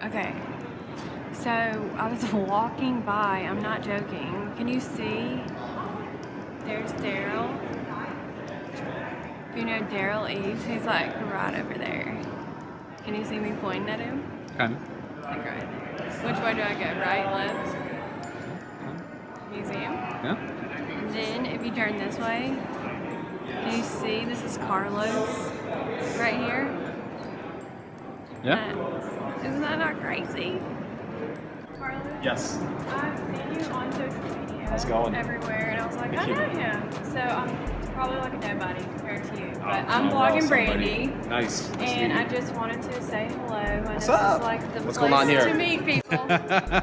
Okay, so I was walking by, I'm not joking. Can you see? There's Daryl. You know Daryl Eves? He's like right over there. Can you see me pointing at him? Kind of. Like right there. Which way do I go? Right, left? Museum? Yeah. And then if you turn this way, can you see this is Carlos right here? Yeah. Isn't that not crazy? Carlos? Yes. I've seen you on social media. How's it going? Everywhere, and I was like, Thank I you. know him. So I'm probably like a nobody compared to you. But I'm Oh, Bloggin somebody. Brandi. Nice. And I just wanted to say hello. And What's this up? is like the What's place going on here? to meet people.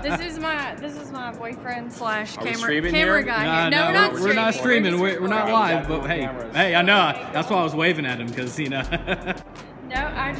this is my boyfriend slash Are we camera streaming camera here? guy. here. No, we're not streaming. We're We're not Sorry, live, we got but no hey, cameras. I know. That's why I was waving at him because No,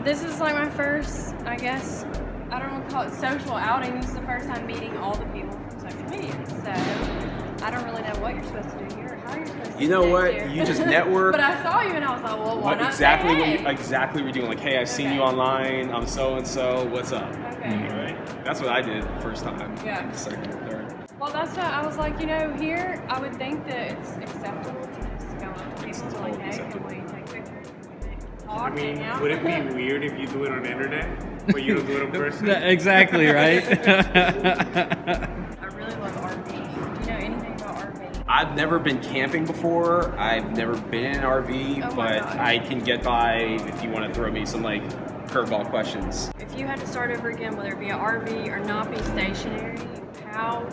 this is like my first, I guess, I don't want to call it social outing. This is the first time meeting all the people from social media. So I don't really know what you're supposed to do here or how you're supposed to You know connect what? here. You just network. But I saw you and I was like, well, why What not exactly say what hey? exactly we're doing? Like, hey, I've seen Okay. you online. I'm so and so. What's up? Okay. Right? That's what I did the first time. Yeah. Second, third. Well, that's what I was like, here, I would think that it's acceptable to just go up to people and be like, hey, can we take pictures? Can we talk, I mean, hang out? would it be weird if you do it on the internet, but you don't do it in person? exactly right. I really love RV. Do you know anything about RV? I've never been camping before. I've never been in an RV, Oh my but gosh. I can get by if you want to throw me some like curveball questions. If you had to start over again, whether it be an RV or not be stationary, how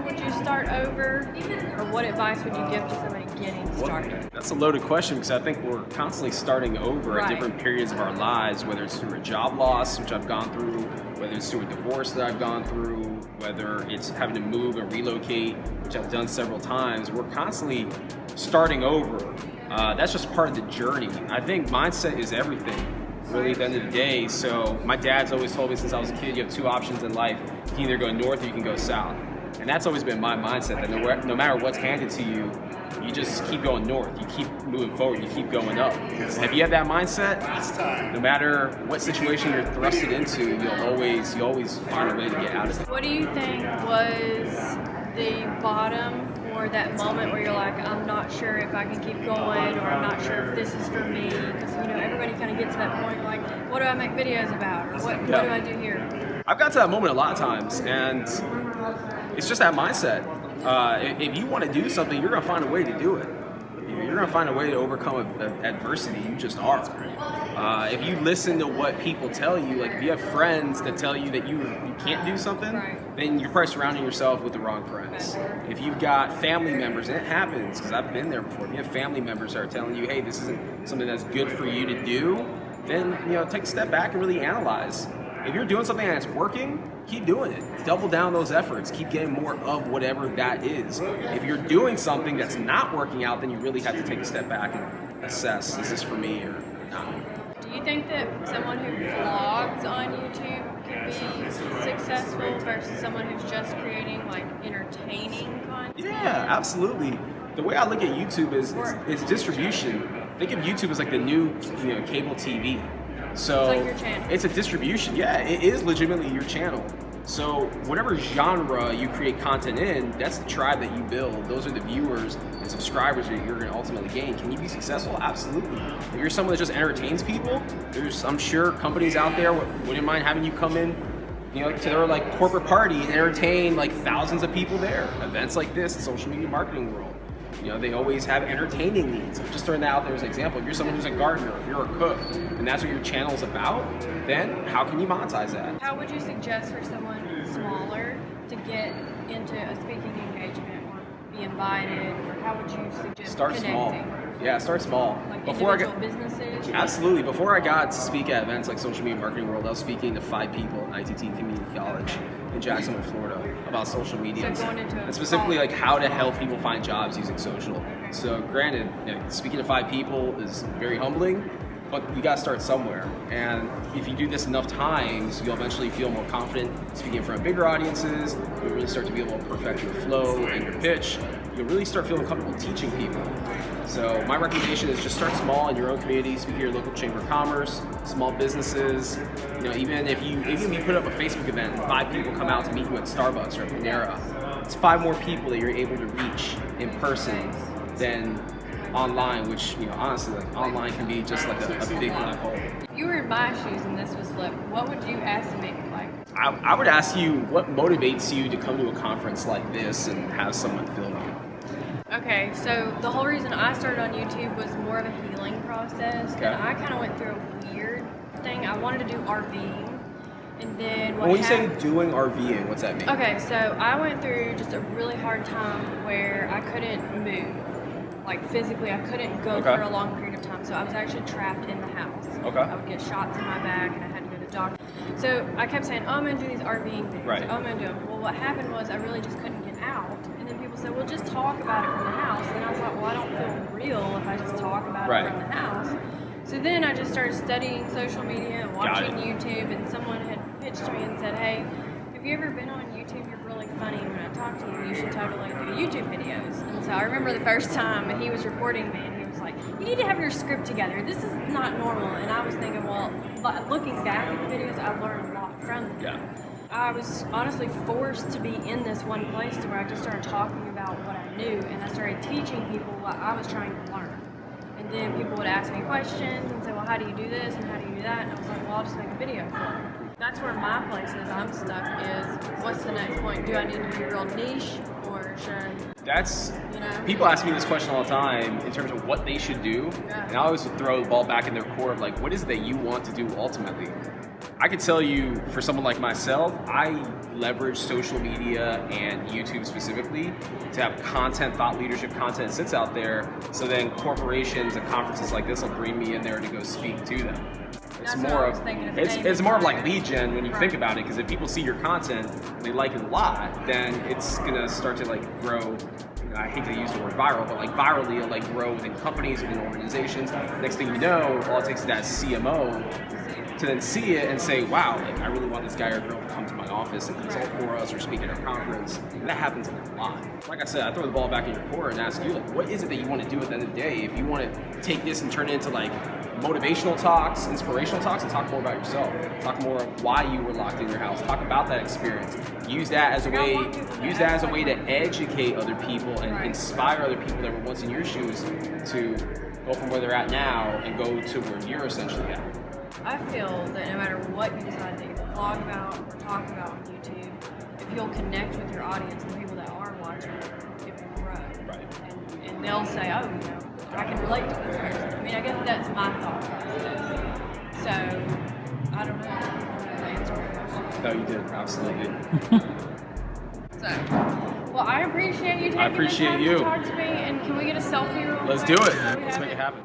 would you start over, or what advice would you give to somebody getting started? That's a loaded question because I think we're constantly starting over Right. at different periods of our lives, whether it's through a job loss, which I've gone through, whether it's through a divorce that I've gone through, whether it's having to move and relocate, which I've done several times. We're constantly starting over. That's just part of the journey. I think mindset is everything, really, at the end of the day. So my dad's always told me since I was a kid, you have two options in life. You can either go north or you can go south. And that's always been my mindset, that no matter what's handed to you, you just keep going north. You keep moving forward. You keep going up. And if you have that mindset, no matter what situation you're thrusted into, you'll always find a way to get out of it. What do you think was the bottom or that moment where you're like, I'm not sure if I can keep going, or I'm not sure if this is for me? Because everybody kind of gets to that point, like, what do I make videos about, or what do I do here? I've got to that moment a lot of times, and it's just that mindset. If you want to do something, you're going to find a way to do it. You're going to find a way to overcome adversity. You just are. If you listen to what people tell you, like if you have friends that tell you that you can't do something, Right. then you're probably surrounding yourself with the wrong friends. If you've got family members, and it happens because I've been there before, if you have family members that are telling you, hey, this isn't something that's good for you to do, then take a step back and really analyze. If you're doing something that's working, keep doing it. Double down those efforts. Keep getting more of whatever that is. If you're doing something that's not working out, then you really have to take a step back and assess, is this for me or not? Do you think that someone who vlogs on YouTube can be successful versus someone who's just creating like entertaining content? Yeah, absolutely. The way I look at YouTube is distribution. Think of YouTube as like the new cable TV. So It's like your channel. It's a distribution. Yeah, it is legitimately your channel. So whatever genre you create content in, that's the tribe that you build. Those are the viewers and subscribers that you're going to ultimately gain. Can you be successful? Absolutely. If you're someone that just entertains people, I'm sure companies out there wouldn't mind having you come in, to their like corporate party and entertain like thousands of people there. Events like this, the social media marketing world. They always have entertaining needs. I'm just throwing that out there as an example. If you're someone who's a gardener, if you're a cook, and that's what your channel's about, then how can you monetize that? How would you suggest for someone smaller to get into a speaking engagement or be invited, or how would you suggest Start small. connecting? Yeah, start small. Like Before individual businesses? Absolutely. Before I got to speak at events like Social Media Marketing World, I was speaking to 5 people at ITT Community College in Jacksonville, Florida, about social media. So going into and specifically college. like how to help people find jobs using social. So granted, speaking to 5 people is very humbling, but you got to start somewhere. And if you do this enough times, you'll eventually feel more confident speaking in front of bigger audiences. You'll really start to be able to perfect your flow and your pitch. You'll really start feeling comfortable teaching people. So my recommendation is just start small in your own community. Speak to your local chamber of commerce, small businesses. You know, even if you put up a Facebook event and 5 people come out to meet you at Starbucks or at Panera, it's 5 more people that you're able to reach in person than online, which, you know, honestly, like, online can be just like a big black hole. If you were in my shoes and this was flipped, what would you ask me? Like, I would ask you, what motivates you to come to a conference like this and have someone film you? okay, so the whole reason I started on YouTube was more of a healing process, Okay. and I kind of went through a weird thing. I wanted to do RVing, and then When you say doing RVing, what's that mean? Okay, so I went through just a really hard time where I couldn't move. Like physically, I couldn't go Okay. for a long period of time, so I was actually trapped in the house. Okay. I would get shots in my back, and I had to go to the doctor. So I kept saying, oh, I'm going to do these RVing things. Right. Oh, I'm going to do them. Well, what happened was I really just couldn't get out. And then people said, well, just talk about it from the house. And I was like, well, I don't feel real if I just talk about Right. it from the house. So then I just started studying social media and watching YouTube, and someone had pitched to me and said, hey, have you ever been on YouTube? You're really funny. When I talk to you, you should totally do YouTube videos. And so I remember the first time he was recording me, and he was like, you need to have your script together. This is not normal. And I was thinking, well, looking back at the videos, I learned a lot from them. Yeah. I was honestly forced to be in this one place to where I just started talking about what I knew, and I started teaching people what I was trying to learn. And then people would ask me questions and say, well, how do you do this and how do you do that? And I was like, well, I'll just make a video for them. That's where my place is. I'm stuck is, what's the next point? Do I need to be real niche, or should I, That's, you know? people ask me this question all the time in terms of what they should do, Yeah. and I always throw the ball back in their court of like, what is it that you want to do ultimately? I could tell you, for someone like myself, I leverage social media and YouTube specifically to have content, thought leadership content that sits out there, so then corporations and conferences like this will bring me in there to go speak to them. It's That's what more I was of thinking, it's more of like lead gen when you Right. think about it, because if people see your content and they like it a lot, then it's gonna start to like grow. I hate to use the word viral, but like virally, it'll like grow within companies, within organizations. Next thing you know, all it takes is that CMO to then see it and say, wow, like I really want this guy or girl to come to my office and consult for us or speak at our conference. And that happens a lot. Like I said, I throw the ball back in your court and ask you, like, what is it that you want to do at the end of the day? If you want to take this and turn it into like motivational talks, inspirational talks, and talk more about yourself. Talk more of why you were locked in your house. Talk about that experience. Use that as a way to educate other people and inspire other people that were once in your shoes to go from where they're at now and go to where you're essentially at. I feel that no matter what you decide to either vlog about or talk about on YouTube, if you'll connect with your audience, the people that are watching, it will grow. Right. And they'll say, oh, you know, I can relate to this person. I mean, I guess that's my thought process. So, I don't know. I don't know the answer to your question. No, you did. Absolutely. So, well, I appreciate you taking I appreciate the time you. to talk to me. And can we get a selfie real Let's quick? do it. So we Let's have make it happen.